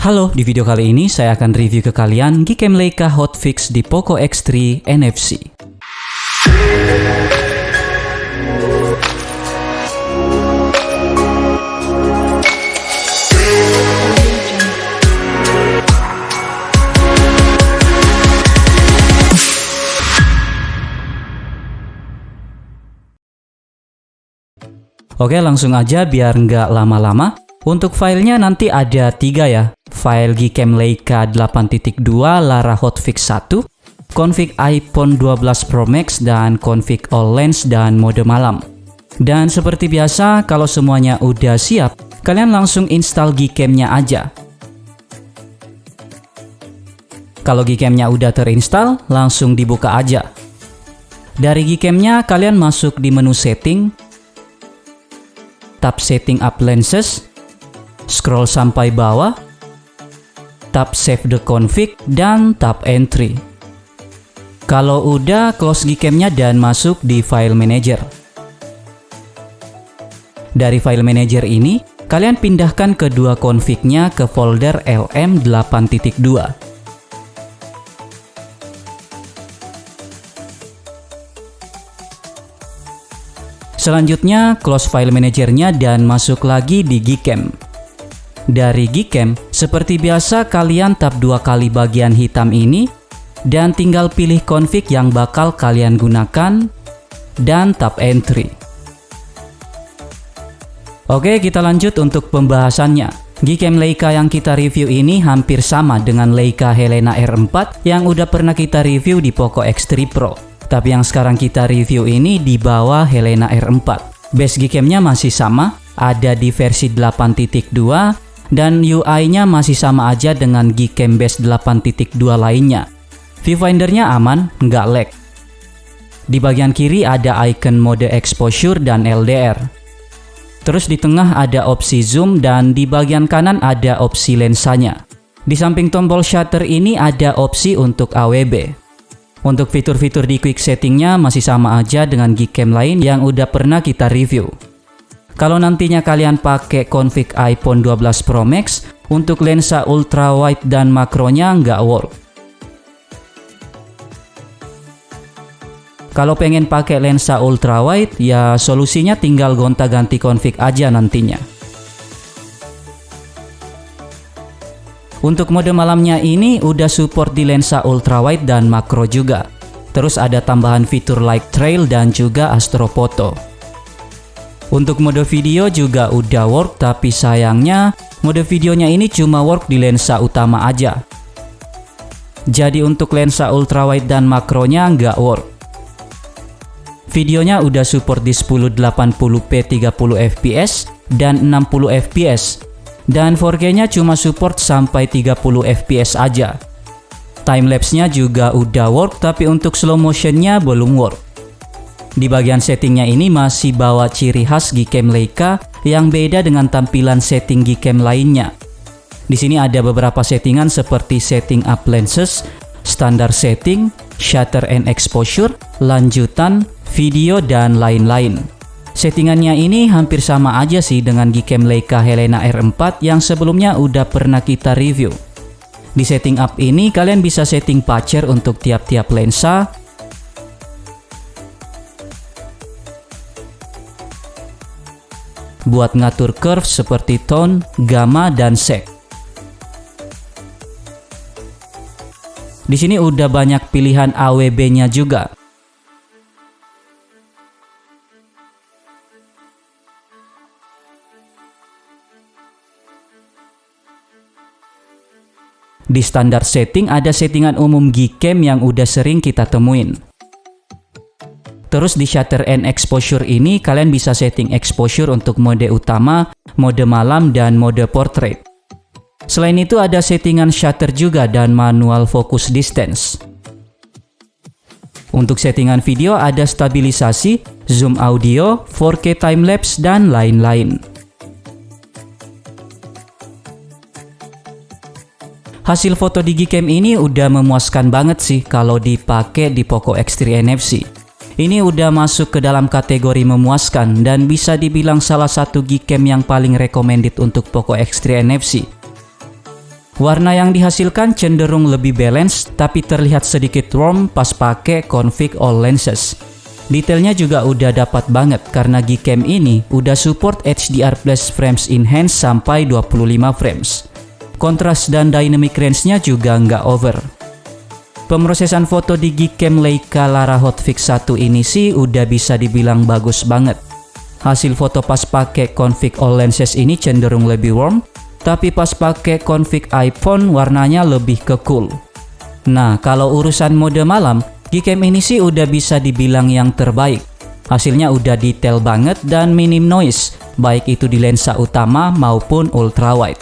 Halo, di video kali ini saya akan review ke kalian Gcam Leica hotfix di Poco X3 NFC. Oke, langsung aja biar nggak lama-lama. Untuk filenya nanti ada 3 ya. File Gcam Leica 8.2 Lara hotfix 1, config iPhone 12 Pro Max, dan config all lens dan mode malam. Dan seperti biasa, kalau semuanya udah siap, kalian langsung install Gcam-nya aja. Kalau Gcam-nya udah terinstall, langsung dibuka aja. Dari Gcam-nya, kalian masuk di menu setting, tab setting up lenses, scroll sampai bawah, tab save the config, dan tab entry. Kalau udah, close Gcam-nya dan masuk di file manager. Dari file manager ini, kalian pindahkan kedua config-nya ke folder LM8.2. Selanjutnya, close file manajernya dan masuk lagi di Gcam. Dari Gcam, seperti biasa kalian tap 2 kali bagian hitam ini dan tinggal pilih config yang bakal kalian gunakan dan tap entry. Oke, kita lanjut untuk pembahasannya. Gcam Leica yang kita review ini hampir sama dengan Leica Helena R4 yang udah pernah kita review di Poco X3 Pro. Tapi yang sekarang kita review ini di bawah Helena R4. Base Gcam-nya masih sama, ada di versi 8.2 dan UI-nya masih sama aja dengan Gcam base 8.2 lainnya. Viewfinder-nya aman, nggak lag. Di bagian kiri ada icon mode exposure dan LDR. Terus di tengah ada opsi zoom dan di bagian kanan ada opsi lensanya. Di samping tombol shutter ini ada opsi untuk AWB. Untuk fitur-fitur di quick settingnya masih sama aja dengan Gcam lain yang udah pernah kita review. Kalau nantinya kalian pakai config iPhone 12 Pro Max, untuk lensa ultra wide dan makronya nggak work. Kalau pengen pakai lensa ultra wide, ya solusinya tinggal gonta-ganti config aja nantinya. Untuk mode malamnya ini udah support di lensa ultra wide dan makro juga. Terus ada tambahan fitur like trail dan juga astrophoto. Untuk mode video juga udah work, tapi sayangnya mode videonya ini cuma work di lensa utama aja. Jadi untuk lensa ultrawide dan makronya nggak work. Videonya udah support di 1080p 30fps dan 60fps. Dan 4K-nya cuma support sampai 30fps aja. Timelapse-nya juga udah work, tapi untuk slow motion-nya belum work. Di bagian settingnya ini masih bawa ciri khas Gcam Leica yang beda dengan tampilan setting Gcam lainnya. Di sini ada beberapa settingan seperti setting up lenses, standar setting, shutter and exposure, lanjutan, video, dan lain-lain. Settingannya ini hampir sama aja sih dengan Gcam Leica Helena R4 yang sebelumnya udah pernah kita review. Di setting up ini kalian bisa setting patcher untuk tiap-tiap lensa, buat ngatur curve seperti tone, gamma, dan sek. Di sini udah banyak pilihan AWB-nya juga. Di standar setting ada settingan umum Gcam yang udah sering kita temuin. Terus di shutter and exposure ini kalian bisa setting exposure untuk mode utama, mode malam, dan mode portrait. Selain itu ada settingan shutter juga dan manual focus distance. Untuk settingan video ada stabilisasi, zoom audio, 4K timelapse, dan lain-lain. Hasil foto di Gcam ini udah memuaskan banget sih kalau dipakai di Poco X3 NFC. Ini udah masuk ke dalam kategori memuaskan dan bisa dibilang salah satu Gcam yang paling recommended untuk Poco X3 NFC. Warna yang dihasilkan cenderung lebih balance, tapi terlihat sedikit warm pas pakai config all lenses. Detailnya juga udah dapat banget karena Gcam ini udah support HDR plus frames enhance sampai 25 frames. Kontras dan dynamic range-nya juga nggak over. Pemrosesan foto di Gcam Leica Lara Hotfix 1 ini sih udah bisa dibilang bagus banget. Hasil foto pas pakai config all lenses ini cenderung lebih warm, tapi pas pakai config iPhone warnanya lebih ke cool. Nah, kalau urusan mode malam, Gcam ini sih udah bisa dibilang yang terbaik. Hasilnya udah detail banget dan minim noise, baik itu di lensa utama maupun ultrawide.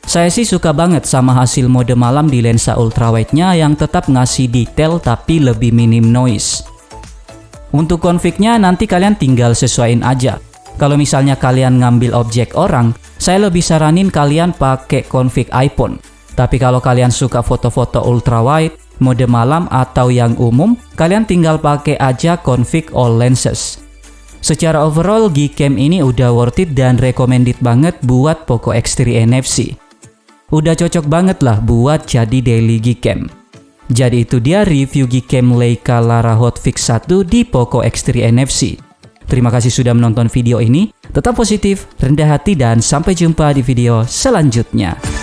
Saya sih suka banget sama hasil mode malam di lensa ultrawide-nya yang tetap ngasih detail tapi lebih minim noise. Untuk config-nya nanti kalian tinggal sesuaiin aja. Kalau misalnya kalian ngambil objek orang, saya lebih saranin kalian pakai config iPhone. Tapi kalau kalian suka foto-foto ultrawide, mode malam atau yang umum, kalian tinggal pakai aja config all lenses. Secara overall, Gcam ini udah worth it dan recommended banget buat Poco X3 NFC. Udah cocok banget lah buat jadi daily Gcam. Jadi itu dia review Gcam Leica Lara Hotfix 1 di Poco X3 NFC. Terima kasih sudah menonton video ini. Tetap positif, rendah hati, dan sampai jumpa di video selanjutnya.